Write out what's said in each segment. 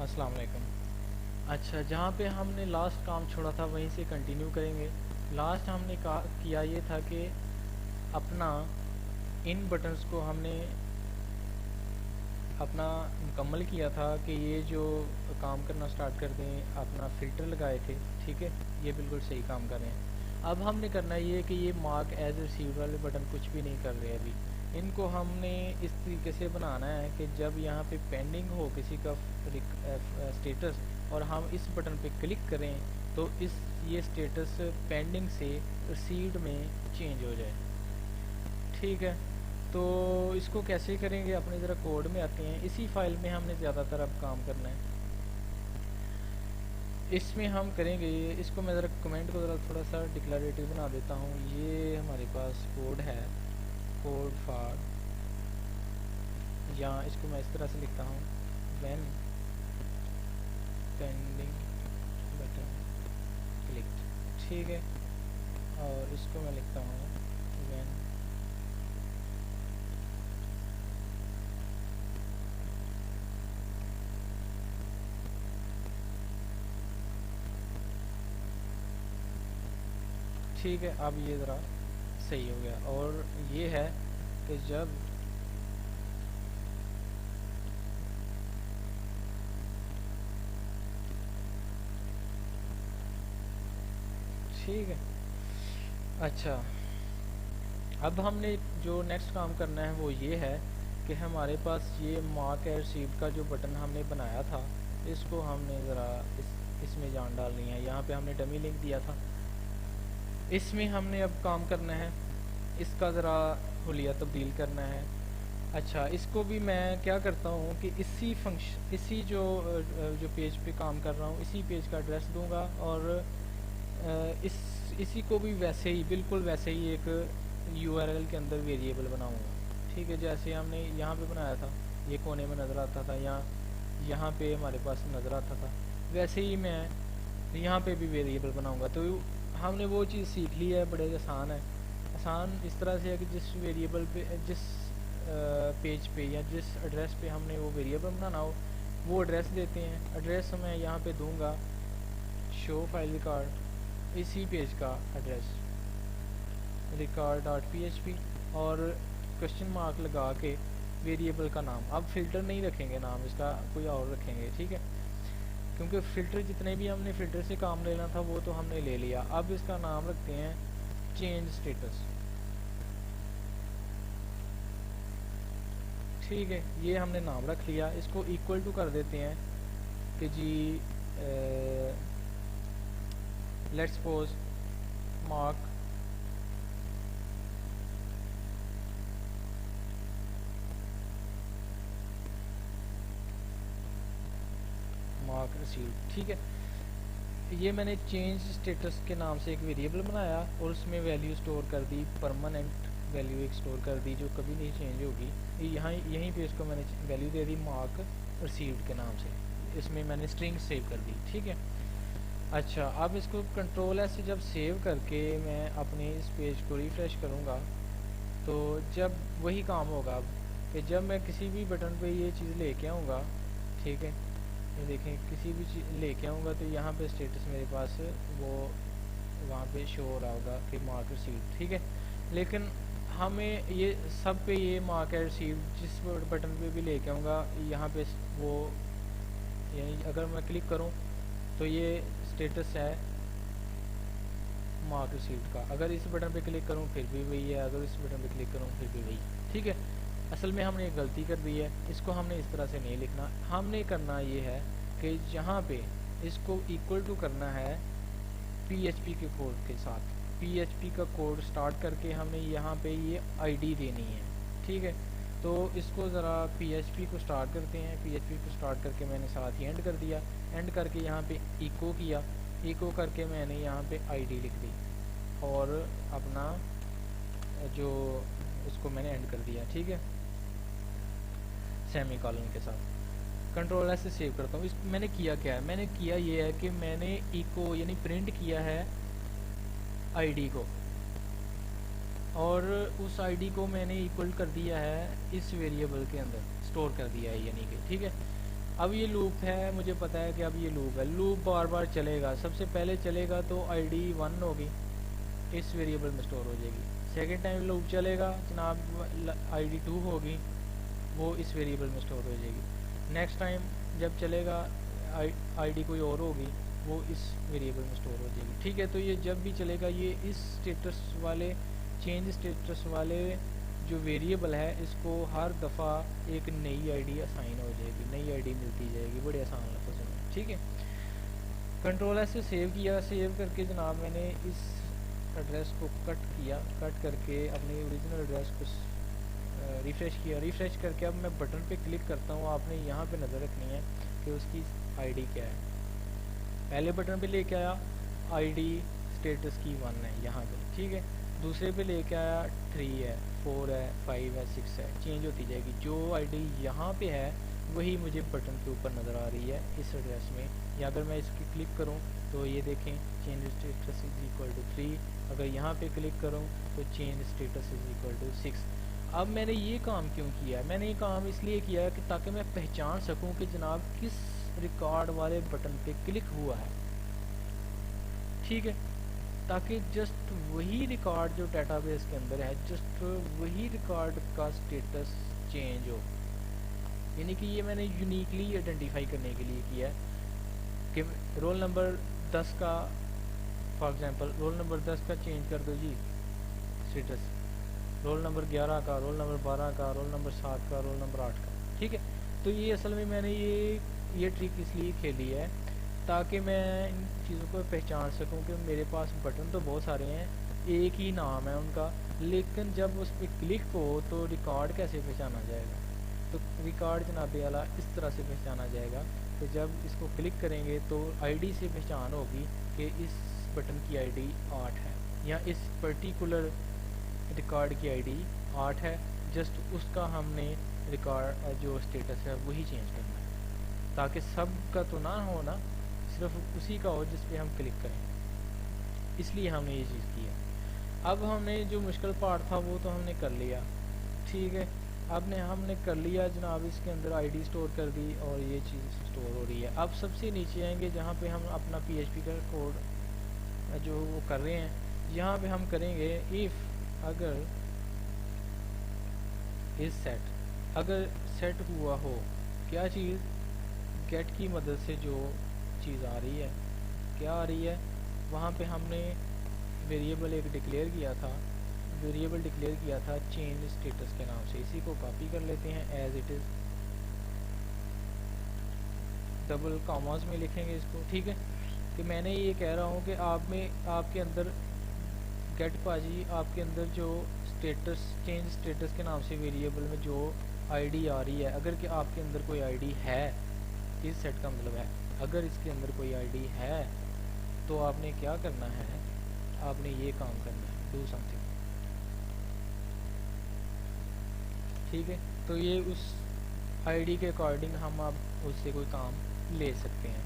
अस्सलाम वालेकुम। अच्छा, जहाँ पे हमने लास्ट काम छोड़ा था वहीं से कंटिन्यू करेंगे। लास्ट हमने कहा किया ये था कि अपना इन बटन्स को हमने अपना मुकम्मल किया था कि ये जो काम करना स्टार्ट कर दें, अपना फ़िल्टर लगाए थे। ठीक है, ये बिल्कुल सही काम कर रहे हैं। अब हमने करना ये कि ये मार्क एज रिसीव्ड वाले बटन कुछ भी नहीं कर रहे अभी। इनको हमने इस तरीके से बनाना है कि जब यहाँ पे पेंडिंग हो किसी का स्टेटस और हम इस बटन पे क्लिक करें तो ये स्टेटस पेंडिंग से रिसीव्ड में चेंज हो जाए। ठीक है, तो इसको कैसे करेंगे, अपने ज़रा कोड में आते हैं। इसी फाइल में हमने ज़्यादातर अब काम करना है। इसमें हम करेंगे ये, इसको मैं ज़रा कमेंट को ज़रा थोड़ा सा डिक्लेरेटिव बना देता हूँ। ये हमारे पास कोड है, कोड फॉर, या इसको मैं इस तरह से लिखता हूँ, व्हेन पेंडिंग बटन क्लिक। ठीक है, और इसको मैं लिखता हूँ व्हेन ठीक है। अब ये ज़रा सही हो गया। और ये है कि जब ठीक है। अच्छा, अब हमने जो नेक्स्ट काम करना है वो ये है कि हमारे पास ये मार्क एंड रिसीव्ड का जो बटन हमने बनाया था, इसको हमने ज़रा इसमें जान डालनी है। यहाँ पे हमने डमी लिंक दिया था, इसमें हमने अब काम करना है, इसका ज़रा हुलिया तब्दील करना है। अच्छा, इसको भी मैं क्या करता हूँ कि इसी जो पेज पे काम कर रहा हूँ इसी पेज का एड्रेस दूंगा, और इसी को भी वैसे ही, बिल्कुल वैसे ही एक यूआरएल के अंदर वेरिएबल बनाऊंगा। ठीक है, जैसे हमने यहाँ पे बनाया था, ये कोने में नज़र आता था, यहाँ पे हमारे पास नज़र आता था, वैसे ही मैं यहाँ पे भी वेरिएबल बनाऊंगा। तो हमने वो चीज़ सीख ली है, बड़े आसान है। आसान इस तरह से है कि जिस वेरिएबल पे, जिस पेज पे या जिस एड्रेस पे हमने वो वेरिएबल बनाना हो वो एड्रेस देते हैं। एड्रेस मैं यहाँ पे दूंगा शो फाइल रिकॉर्ड, इसी पेज का एड्रेस record.php, और क्वेश्चन मार्क लगा के वेरिएबल का नाम। अब फ़िल्टर नहीं रखेंगे, नाम इसका कोई और रखेंगे। ठीक है, क्योंकि फ़िल्टर जितने भी हमने फ़िल्टर से काम लेना था वो तो हमने ले लिया। अब इसका नाम रखते हैं चेंज स्टेटस। ठीक है, ये हमने नाम रख लिया। इसको इक्वल टू कर देते हैं कि जी लेट्स सपोज मार्क रिसीव्ड। ठीक है, ये मैंने चेंज स्टेटस के नाम से एक वेरिएबल बनाया और उसमें वैल्यू स्टोर कर दी, परमानेंट वैल्यू एक स्टोर कर दी जो कभी नहीं चेंज होगी। यहाँ यहीं पे इसको मैंने वैल्यू दे दी मार्क रिसीव्ड के नाम से, इसमें मैंने स्ट्रिंग सेव कर दी। ठीक है। अच्छा, अब इसको कंट्रोल एस से जब सेव करके मैं अपने इस पेज को रिफ़्रेश करूँगा तो जब वही काम होगा अब कि जब मैं किसी भी बटन पे ये चीज़ लेके आऊँगा, ठीक है, ये देखें, किसी भी चीज़ लेके आऊँगा तो यहाँ पे स्टेटस मेरे पास वो वहाँ पे शो हो रहा होगा कि मार्क रिसीव्ड। ठीक है, लेकिन हमें ये सब पे ये मार्क रिसीव्ड जिस बटन पे भी लेके आऊँगा यहाँ पे वो, यानी अगर मैं क्लिक करूँ तो ये स्टेटस है मार्क रिसीव्ड का। अगर इस बटन पे क्लिक करूँ फिर भी वही है, अगर इस बटन पे क्लिक करूँ फिर भी वही। ठीक है, असल में हमने एक गलती कर दी है, इसको हमने इस तरह से नहीं लिखना। हमने करना ये है कि यहाँ पे इसको इक्वल टू करना है PHP के कोड के साथ। PHP का कोड स्टार्ट करके हमने यहाँ पे ये ID देनी है। ठीक है, तो इसको ज़रा PHP को स्टार्ट करते हैं। PHP को स्टार्ट करके मैंने साथ ही एंड कर दिया, एंड करके यहाँ पे इको किया, इको करके मैंने यहाँ पे ID लिख दी और अपना जो उसको मैंने एंड कर दिया। ठीक है, सेमी कॉलन के साथ। कंट्रोल एस से सेव करता हूँ। इस मैंने किया क्या है, मैंने किया ये है कि मैंने इको यानी प्रिंट किया है ID को, और उस ID को मैंने इक्वल कर दिया है इस वेरिएबल के अंदर, स्टोर कर दिया है यानी कि। ठीक है, अब ये लूप है, मुझे पता है कि अब ये लूप है, लूप बार बार चलेगा। सबसे पहले चलेगा तो ID 1 होगी, इस वेरिएबल में स्टोर हो जाएगी। सेकेंड टाइम लूप चलेगा जनाब, ID 2 होगी, वो इस वेरिएबल में स्टोर हो जाएगी। नेक्स्ट टाइम जब चलेगा ID कोई और होगी, वो इस वेरिएबल में स्टोर हो जाएगी। ठीक है, तो ये जब भी चलेगा ये इस स्टेटस वाले, चेंज स्टेटस वाले जो वेरिएबल है, इसको हर दफ़ा एक नई ID असाइन हो जाएगी, नई ID मिलती जाएगी, बड़े आसान लफ्ज़ में। ठीक है, कंट्रोल एस से सेव किया, सेव करके जनाब मैंने इस एड्रेस को कट किया, कट करके अपनी ओरिजिनल एड्रेस को रिफ़्रेश किया। रिफ़्रेश करके अब मैं बटन पे क्लिक करता हूँ, आपने यहाँ पे नज़र रखनी है कि उसकी ID क्या है। पहले बटन पे लेके आया ID स्टेटस की 1 है यहाँ पे, ठीक है। दूसरे पे लेके आया 3 है, 4 है, 5 है, 6 है, चेंज होती जाएगी। जो ID यहाँ पे है वही मुझे बटन के ऊपर नज़र आ रही है इस एड्रेस में। या अगर मैं इसकी क्लिक करूँ तो ये देखें change status is equal to 3। अगर यहाँ पे क्लिक करूँ तो change status is equal to 6। अब मैंने ये काम क्यों किया है? मैंने ये काम इसलिए किया है कि ताकि मैं पहचान सकूं कि जनाब किस रिकॉर्ड वाले बटन पे क्लिक हुआ है। ठीक है, ताकि जस्ट वही रिकॉर्ड जो डेटाबेस के अंदर है, जस्ट वही रिकॉर्ड का स्टेटस चेंज हो। यानी कि ये मैंने यूनिकली आइडेंटिफाई करने के लिए किया है कि रोल नंबर 10 का, फॉर एग्जांपल रोल नंबर 10 का चेंज कर दो जी स्टेटस, रोल नंबर 11 का, रोल नंबर 12 का, रोल नंबर 7 का, रोल नंबर 8 का। ठीक है, तो ये असल में मैंने ये ट्रिक इसलिए खेली है ताकि मैं इन चीज़ों को पहचान सकूं कि मेरे पास बटन तो बहुत सारे हैं, एक ही नाम है उनका, लेकिन जब उस पर क्लिक हो तो रिकॉर्ड कैसे पहचाना जाएगा। तो रिकॉर्ड जनाबे वाला इस तरह से पहचाना जाएगा कि जब इसको क्लिक करेंगे तो ID से पहचान होगी कि इस बटन की ID 8 है, या इस पर्टिकुलर रिकॉर्ड की ID 8 है। जस्ट उसका हमने रिकॉर्ड जो स्टेटस है वही चेंज करना है, ताकि सब का तो ना हो ना, सिर्फ उसी का हो जिस पे हम क्लिक करें। इसलिए हमने ये चीज़ की है। अब हमने जो मुश्किल पार्ट था वो तो हमने कर लिया, ठीक है। अब हमने कर लिया जनाब, इसके अंदर ID स्टोर कर दी और ये चीज़ स्टोर हो रही है। अब सबसे नीचे आएंगे जहाँ पे हम अपना PHP का कोड जो वो कर रहे हैं, यहाँ पे हम करेंगे इफ़ अगर इस सेट, अगर सेट हुआ हो क्या चीज़, गेट की मदद से जो चीज़ आ रही है, क्या आ रही है, वहाँ पे हमने वेरिएबल एक डिक्लेयर किया था, वेरिएबल डिक्लेयर किया था चेंज स्टेटस के नाम से। इसी को कॉपी कर लेते हैं as it is, double commas में लिखेंगे इसको। ठीक है, कि मैंने ये कह रहा हूँ कि आप में, आपके अंदर गेट पाजी, आपके अंदर जो स्टेटस, चेंज स्टेटस के नाम से वेरिएबल में जो ID आ रही है, अगर कि आपके अंदर कोई ID है, इस सेट का मतलब है अगर इसके अंदर कोई ID है तो आपने क्या करना है, आपने ये काम करना है, डू समथिंग। ठीक है, तो ये उस ID के अकॉर्डिंग हम अब उससे कोई काम ले सकते हैं।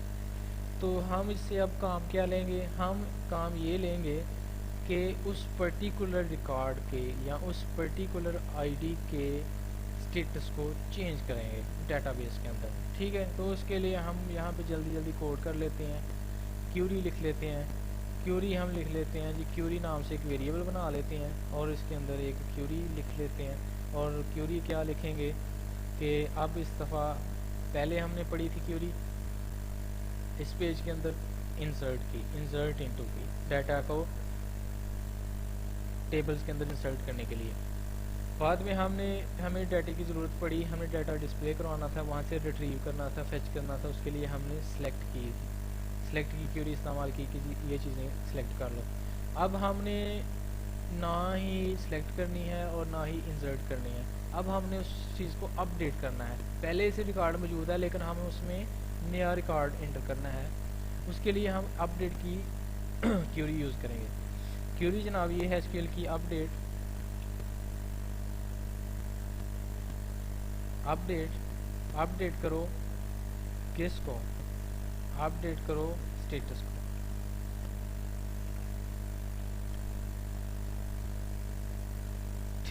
तो हम इससे अब काम क्या लेंगे, हम काम ये लेंगे कि उस पर्टिकुलर रिकॉर्ड के या उस पर्टिकुलर ID के स्टेटस को चेंज करेंगे डेटाबेस के अंदर। ठीक है, तो उसके लिए हम यहाँ पे जल्दी जल्दी कोड कर लेते हैं, क्यूरी लिख लेते हैं। क्यूरी हम लिख लेते हैं जी, क्यूरी नाम से एक वेरिएबल बना लेते हैं और इसके अंदर एक क्यूरी लिख लेते हैं। और क्यूरी क्या लिखेंगे कि अब इस दफ़ा, पहले हमने पढ़ी थी क्यूरी इस पेज के अंदर इंसर्ट की, इंसर्ट इनटू की, डाटा को टेबल्स के अंदर इंसर्ट करने के लिए। बाद में हमें डाटा की ज़रूरत पड़ी, हमें डाटा डिस्प्ले करवाना था, वहाँ से रिट्रीव करना था, फेच करना था, उसके लिए हमने सेलेक्ट की क्यूरी इस्तेमाल की कि ये चीज़ें सेलेक्ट कर लो। अब हमने ना ही सेलेक्ट करनी है और ना ही इंसर्ट करनी है, अब हमने उस चीज़ को अपडेट करना है। पहले से रिकॉर्ड मौजूद है लेकिन हमें उसमें नया रिकॉर्ड एंटर करना है, उसके लिए हम अपडेट की क्यूरी यूज़ करेंगे। क्यूरी जनाब ये है SQL की अपडेट करो किसको, अपडेट करो स्टेटस को।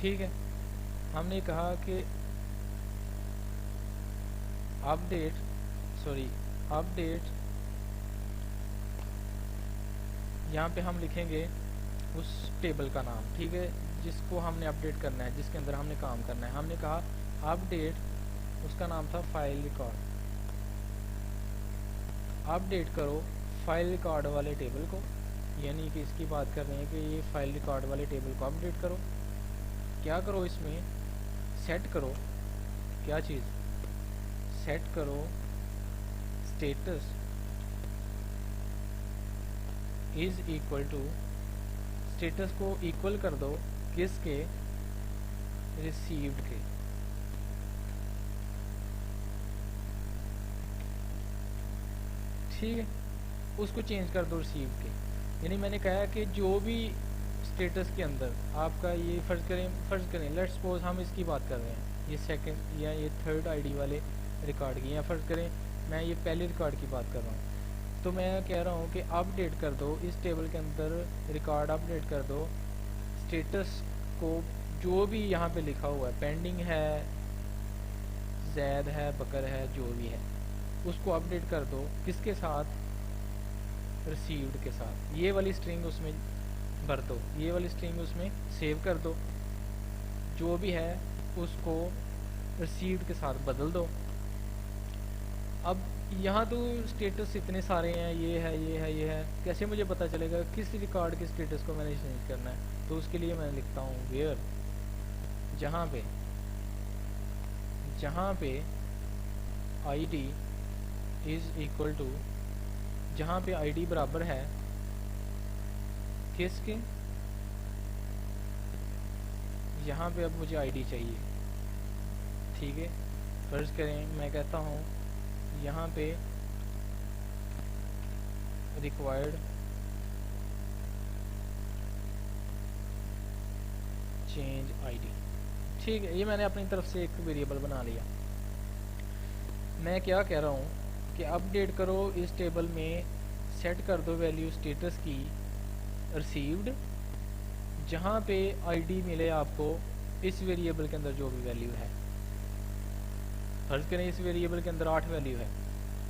ठीक है, हमने कहा कि अपडेट सॉरी अपडेट, यहाँ पे हम लिखेंगे उस टेबल का नाम, ठीक है, जिसको हमने अपडेट करना है, जिसके अंदर हमने काम करना है। हमने कहा अपडेट, उसका नाम था फाइल रिकॉर्ड, अपडेट करो फाइल रिकॉर्ड वाले टेबल को, यानी कि इसकी बात कर रहे हैं कि ये फाइल रिकॉर्ड वाले टेबल को अपडेट करो। क्या करो, इसमें सेट करो, क्या चीज़ सेट करो, status is equal to, status को इक्वल कर दो किसके, रिसीव्ड के। ठीक है, उसको चेंज कर दो रिसीव के। यानी मैंने कहा कि जो भी स्टेटस के अंदर आपका ये फ़र्ज़ करें लेट्स सपोज हम इसकी बात कर रहे हैं, ये सेकंड या ये थर्ड आईडी वाले रिकॉर्ड की, या फ़र्ज़ करें मैं ये पहले रिकॉर्ड की बात कर रहा हूँ, तो मैं कह रहा हूँ कि अपडेट कर दो इस टेबल के अंदर रिकॉर्ड अपडेट कर दो, स्टेटस को जो भी यहाँ पे लिखा हुआ है, पेंडिंग है, जैद है, बकर है, जो भी है, उसको अपडेट कर दो किसके साथ, रिसीव्ड के साथ। ये वाली स्ट्रिंग उसमें भर दो, ये वाली स्ट्रिंग उसमें सेव कर दो, जो भी है उसको रिसीव्ड के साथ बदल दो। अब यहाँ तो स्टेटस इतने सारे हैं, ये है, ये है, ये है, कैसे मुझे पता चलेगा किस रिकॉर्ड के स्टेटस को मैंने चेंज करना है? तो उसके लिए मैं लिखता हूँ वेयर, जहाँ पे आईडी इज़ इक्वल टू, जहाँ पे आईडी बराबर है किसके, यहाँ पे अब मुझे आईडी चाहिए, ठीक है, फर्ज करें मैं कहता हूँ यहाँ पे रिक्वायर्ड चेंज आईडी, ठीक है, ये मैंने अपनी तरफ से एक वेरिएबल बना लिया। मैं क्या कह रहा हूँ कि अपडेट करो इस टेबल में, सेट कर दो वैल्यू स्टेटस की रिसीव्ड, जहाँ पे आईडी मिले आपको इस वेरिएबल के अंदर जो भी वैल्यू है। फर्ज करें इस वेरिएबल के अंदर 8 वैल्यू है,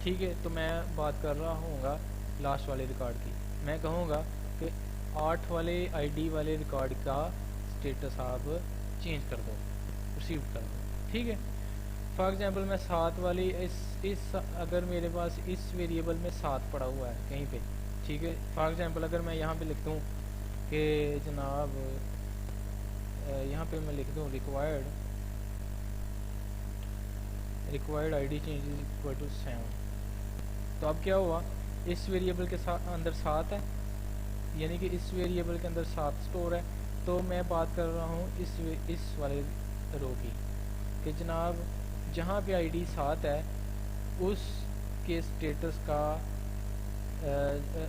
ठीक है, तो मैं बात कर रहा हूँगा लास्ट वाले रिकॉर्ड की। मैं कहूँगा कि 8 वाले आईडी वाले रिकॉर्ड का स्टेटस आप चेंज कर दो, रिसीव कर दो, ठीक है। फॉर एग्जांपल मैं 7 वाली इस अगर मेरे पास इस वेरिएबल में 7 पड़ा हुआ है कहीं पे, ठीक है, फॉर एग्जांपल अगर मैं यहाँ पे लिख दूँ कि जनाब यहाँ पे मैं लिख दूँ required ID change is equal to 7, तो अब क्या हुआ, इस वेरिएबल के साथ अंदर 7 है, यानी कि इस वेरिएबल के अंदर 7 स्टोर है। तो मैं बात कर रहा हूँ इस वाले रो की कि जनाब जहाँ पे आईडी 7 है उसके स्टेटस का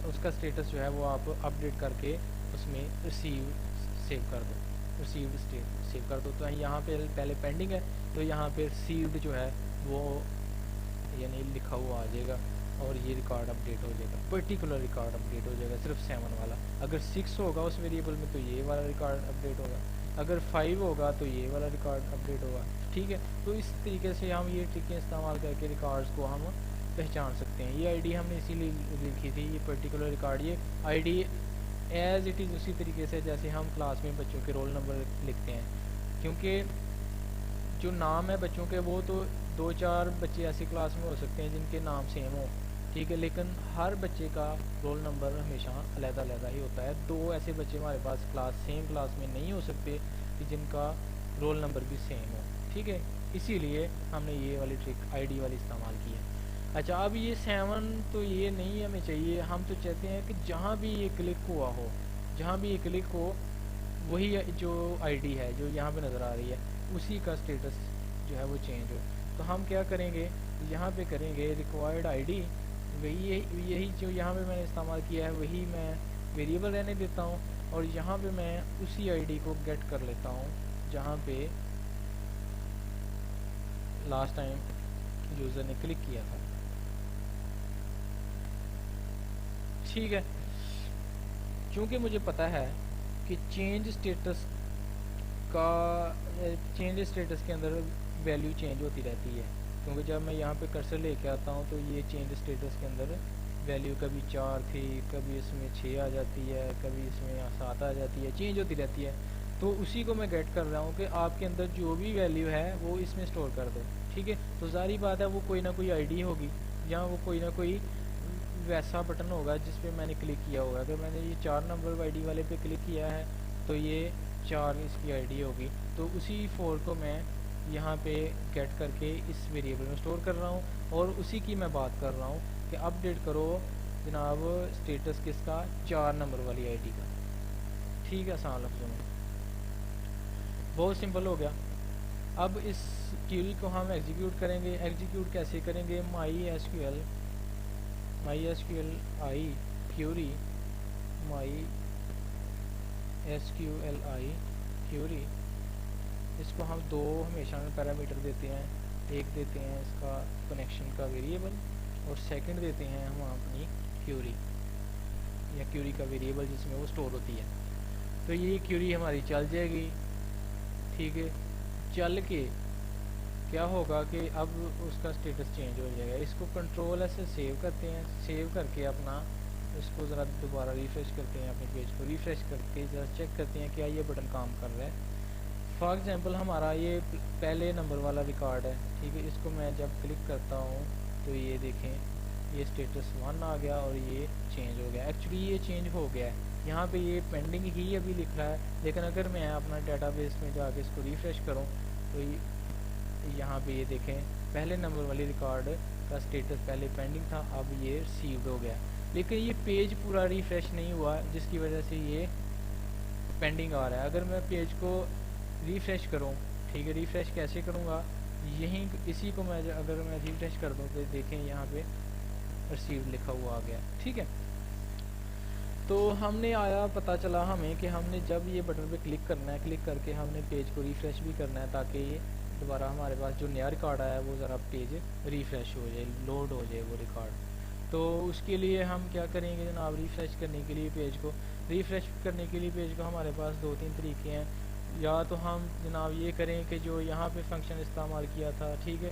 उसका स्टेटस जो है वो आप अपडेट करके उसमें रिसीव सेव कर दो, रिसीव्ड स्टेट सेव कर दो। तो यहाँ पे पहले पेंडिंग है, तो यहाँ पे रिसीव्ड जो है वो यानी लिखा हुआ आ जाएगा और ये रिकॉर्ड अपडेट हो जाएगा, पर्टिकुलर रिकॉर्ड अपडेट हो जाएगा सिर्फ 7 वाला। अगर 6 होगा उस वेरिएबल में तो ये वाला रिकॉर्ड अपडेट होगा, अगर 5 होगा तो ये वाला रिकॉर्ड अपडेट होगा, ठीक है। तो इस तरीके से हम ये ट्रिकें इस्तेमाल करके रिकॉर्ड्स को हम पहचान सकते हैं। ये आईडी हमने इसीलिए लिखी थी, ये पर्टिकुलर रिकॉर्ड, ये आईडी एज इट इज़ उसी तरीके से जैसे हम क्लास में बच्चों के रोल नंबर लिखते हैं, क्योंकि जो नाम है बच्चों के वो तो 2-4 बच्चे ऐसी क्लास में हो सकते हैं जिनके नाम सेम हो, ठीक है, लेकिन हर बच्चे का रोल नंबर हमेशा अलग-अलग ही होता है। 2 ऐसे बच्चे हमारे पास सेम क्लास में नहीं हो सकते कि जिनका रोल नंबर भी सेम हो, ठीक है, इसीलिए हमने ये वाली ट्रिक आईडी वाली इस्तेमाल की है। अच्छा, अब ये 7 तो ये नहीं हमें चाहिए, हम तो चाहते हैं कि जहाँ भी ये क्लिक हुआ हो, जहाँ भी ये क्लिक हो वही जो आईडी है जो यहाँ पे नज़र आ रही है उसी का स्टेटस जो है वो चेंज हो। तो हम क्या करेंगे, यहाँ पे करेंगे रिक्वायर्ड आईडी, यही जो यहाँ पे मैंने इस्तेमाल किया है वही मैं वेरिएबल रहने देता हूँ, और यहाँ पे मैं उसी आईडी को गेट कर लेता हूँ जहाँ पे लास्ट टाइम यूज़र ने क्लिक किया था, ठीक है। क्योंकि मुझे पता है कि चेंज स्टेटस के अंदर वैल्यू चेंज होती रहती है, क्योंकि जब मैं यहाँ पे कर्सर लेके आता हूँ तो ये चेंज स्टेटस के अंदर वैल्यू कभी 4 थी, कभी इसमें 6 आ जाती है, कभी इसमें 7 आ जाती है, चेंज होती रहती है। तो उसी को मैं गेट कर रहा हूँ कि आपके अंदर जो भी वैल्यू है वो इसमें स्टोर कर दो, ठीक है। तो ज़ाहिर बात है वो कोई ना कोई आईडी होगी या वो कोई ना कोई वैसा बटन होगा जिस पे मैंने क्लिक किया होगा। अगर मैंने ये 4 नंबर आईडी वाले पे क्लिक किया है तो ये 4 इसकी आईडी होगी। तो उसी 4 को मैं यहाँ पे गेट करके इस वेरिएबल में स्टोर कर रहा हूँ और उसी की मैं बात कर रहा हूँ कि अपडेट करो जनाब स्टेटस किसका, 4 नंबर वाली आईडी का, ठीक है। आसान लफ्ज़ों में बहुत सिंपल हो गया। अब इस क्यूरी को हम एग्जीक्यूट करेंगे। एग्जीक्यूट कैसे करेंगे, my S Q L I query, my S Q L I query, इसको हम 2 हमेशा में पैरामीटर देते हैं। एक देते हैं इसका कनेक्शन का वेरिएबल और सेकंड देते हैं हम अपनी क्यूरी या क्यूरी का वेरिएबल जिसमें वो स्टोर होती है। तो ये क्यूरी हमारी चल जाएगी, ठीक है। चल के क्या होगा कि अब उसका स्टेटस चेंज हो जाएगा। इसको कंट्रोल ऐसे सेव करते हैं, सेव करके अपना इसको ज़रा दोबारा रिफ़्रेश करते हैं, अपने पेज को रिफ़्रेश करके ज़रा चेक करते हैं क्या ये बटन काम कर रहा है। फॉर एग्जांपल हमारा ये पहले नंबर वाला रिकॉर्ड है, ठीक है। इसको मैं जब क्लिक करता हूँ तो ये देखें ये स्टेटस 1 आ गया और ये चेंज हो गया। एक्चुअली ये चेंज हो गया है, यहाँ पे ये पेंडिंग ही अभी लिख रहा है, लेकिन अगर मैं अपना डेटाबेस में जाके इसको रिफ़्रेश करूँ तो यहाँ पे ये देखें पहले नंबर वाली रिकॉर्ड का स्टेटस पहले पेंडिंग था, अब ये रिसीव्ड हो गया। लेकिन ये पेज पूरा रिफ़्रेश नहीं हुआ जिसकी वजह से ये पेंडिंग आ रहा है। अगर मैं पेज को रिफ़्रेश करूं, ठीक है, रिफ़्रेश कैसे करूंगा, यहीं इसी को मैं अगर मैं रिफ़्रेश कर दूं तो देखें यहाँ पे रिसीव लिखा हुआ आ गया, ठीक है। तो हमने आया पता चला हमें कि हमने जब ये बटन पे क्लिक करना है, क्लिक करके हमने पेज को रिफ़्रेश भी करना है ताकि दोबारा हमारे पास जो नया रिकॉर्ड आया है वो ज़रा पेज रिफ़्रेश हो जाए, लोड हो जाए वो रिकॉर्ड। तो उसके लिए हम क्या करेंगे जनाब, रिफ़्रेश करने के लिए पेज को करने के लिए पेज को हमारे पास 2-3 तरीके हैं। या तो हम जनाब ये करें कि जो यहाँ पे फंक्शन इस्तेमाल किया था, ठीक है,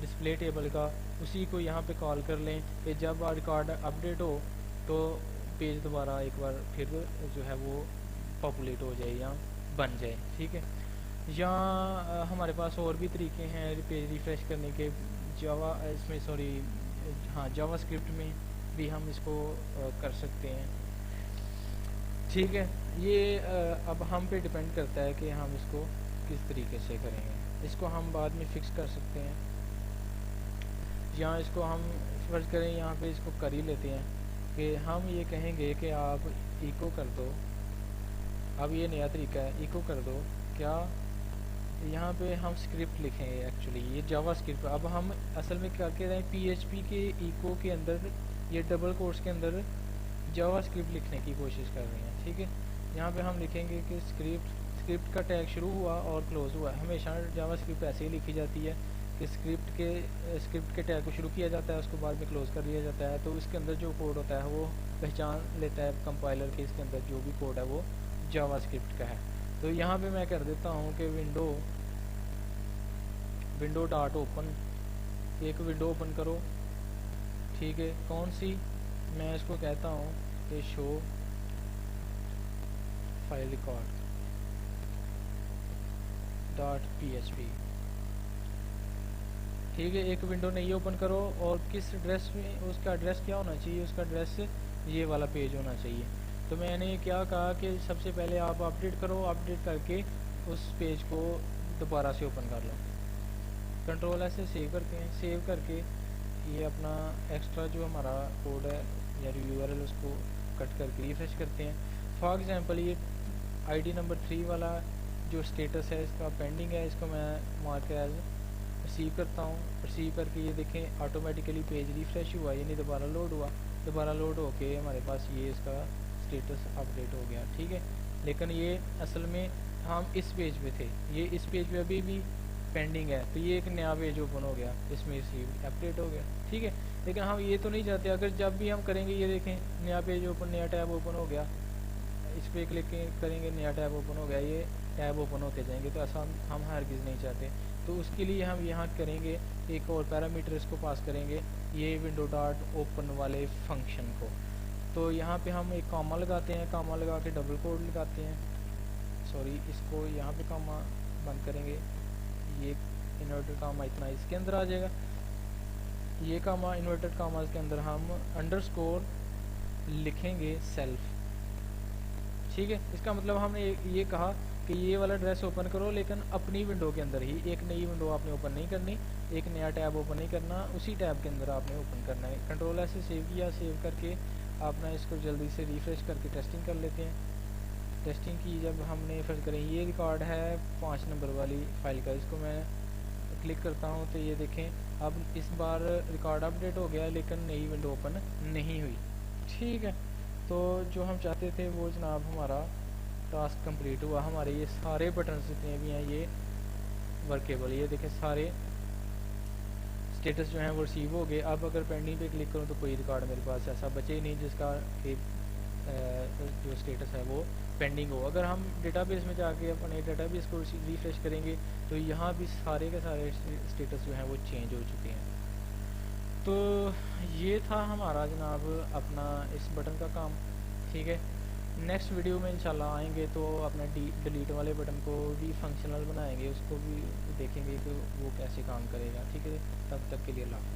डिस्प्ले टेबल का, उसी को यहाँ पे कॉल कर लें कि जब रिकॉर्ड अपडेट हो तो पेज दोबारा एक बार फिर जो है वो पॉपुलेट हो जाए या बन जाए, ठीक है। या हमारे पास और भी तरीके हैं पेज रिफ़्रेश करने के, जावा इसमें सॉरी हाँ जावा स्क्रिप्ट में भी हम इसको कर सकते हैं, ठीक है। ये अब हम पे डिपेंड करता है कि हम इसको किस तरीके से करेंगे। इसको हम बाद में फिक्स कर सकते हैं या इसको हम फर्ज करें यहाँ पे इसको कर ही लेते हैं कि हम ये कहेंगे कि आप इको कर दो। अब ये नया तरीका है, इको कर दो क्या, यहाँ पे हम स्क्रिप्ट लिखेंगे। एक्चुअली ये जावा स्क्रिप्ट, अब हम असल में क्या कह रहे हैं, PHP के इको के अंदर ये डबल कोट्स के अंदर जावा स्क्रिप्ट लिखने की कोशिश कर रहे हैं, ठीक है। यहाँ पे हम लिखेंगे कि स्क्रिप्ट का टैग शुरू हुआ और क्लोज हुआ। हमेशा जावा स्क्रिप्ट ऐसे ही लिखी जाती है कि स्क्रिप्ट के टैग को शुरू किया जाता है, उसको बाद में क्लोज कर दिया जाता है। तो इसके अंदर जो कोड होता है वो पहचान लेता है कंपाइलर के इसके अंदर जो भी कोड है वो जावा स्क्रिप्ट का है। तो यहाँ पे मैं कर देता हूँ कि विंडो डॉट ओपन, एक विंडो ओपन करो, ठीक है। कौन सी, मैं इसको कहता हूँ कि शो फाइल रिकॉर्ड .php, ठीक है। एक विंडो नहीं ओपन करो और किस एड्रेस में, उसका एड्रेस क्या होना चाहिए, उसका एड्रेस ये वाला पेज होना चाहिए। तो मैंने क्या कहा कि सबसे पहले आप अपडेट करो, अपडेट करके उस पेज को दोबारा से ओपन कर लो। कंट्रोल ऐसे सेव करते हैं, सेव करके ये अपना एक्स्ट्रा जो हमारा कोड है या URL उसको कट करके रिफ्रेश करते हैं। फॉर एग्जांपल ये आईडी नंबर 3 वाला जो स्टेटस है इसका पेंडिंग है, इसको मैं मार्क एज रिसीव करता हूँ। रिसीव करके ये देखें ऑटोमेटिकली पेज रिफ्रेश हुआ, यानी दोबारा लोड हुआ। दोबारा लोड होके हमारे पास ये इसका स्टेटस अपडेट हो गया, ठीक है। लेकिन ये असल में हम इस पेज पे थे, ये इस पेज पे अभी भी पेंडिंग है, तो ये एक नया पेज ओपन हो गया, इसमें रिसीव अपडेट हो गया, ठीक है। लेकिन हम ये तो नहीं चाहते, अगर जब भी हम करेंगे ये देखें नया पेज ओपन, नया टैब ओपन हो गया, इस पर क्लिक करेंगे नया टैब ओपन हो गया, ये टैब ओपन होते जाएंगे, तो ऐसा हम हरगिज़ नहीं चाहते। तो उसके लिए हम यहाँ करेंगे एक और पैरामीटर इसको पास करेंगे, ये विंडो डॉट ओपन वाले फंक्शन को। तो यहाँ पे हम एक कॉमा लगाते हैं, कॉमा लगा के डबल कोड लगाते हैं, सॉरी इसको यहाँ पे कॉमा बंद करेंगे, ये इन्वर्टेड कॉमा इतना इसके अंदर आ जाएगा, ये कॉमा इन्वर्टेड कॉमा के अंदर हम अंडरस्कोर लिखेंगे सेल्फ। ठीक है, इसका मतलब हमने ये कहा कि ये वाला एड्रेस ओपन करो लेकिन अपनी विंडो के अंदर ही, एक नई विंडो आपने ओपन नहीं करनी, एक नया टैब ओपन नहीं करना, उसी टैब के अंदर आपने ओपन करना है। कंट्रोल ऐसे सेव किया, सेव करके अपना इसको जल्दी से रिफ्रेश करके टेस्टिंग कर लेते हैं। टेस्टिंग की जब हमने फिर करें, ये रिकॉर्ड है 5 नंबर वाली फाइल का, इसको मैं क्लिक करता हूँ तो ये देखें अब इस बार रिकॉर्ड अपडेट हो गया लेकिन नई विंडो ओपन नहीं हुई। ठीक है, तो जो हम चाहते थे वो जनाब हमारा टास्क कंप्लीट हुआ। हमारे ये सारे बटन जितने भी हैं ये वर्केबल, ये देखें सारे स्टेटस जो हैं वो रिसीव हो गए। अब अगर पेंडिंग पे क्लिक करूँ तो कोई रिकॉर्ड मेरे पास ऐसा बचे ही नहीं जिसका एक जो स्टेटस है वो पेंडिंग हो। अगर हम डेटाबेस में जाके अपने डेटाबेस को रिफ्रेश करेंगे तो यहाँ भी सारे के सारे स्टेटस जो हैं वो चेंज हो चुके हैं। तो ये था हमारा जनाब अपना इस बटन का काम। ठीक है, नेक्स्ट वीडियो में इंशाल्लाह आएंगे तो अपना डिलीट वाले बटन को भी फंक्शनल बनाएंगे, उसको भी देखेंगे कि वो कैसे काम करेगा। ठीक है, तब तक के लिए अल्लाह।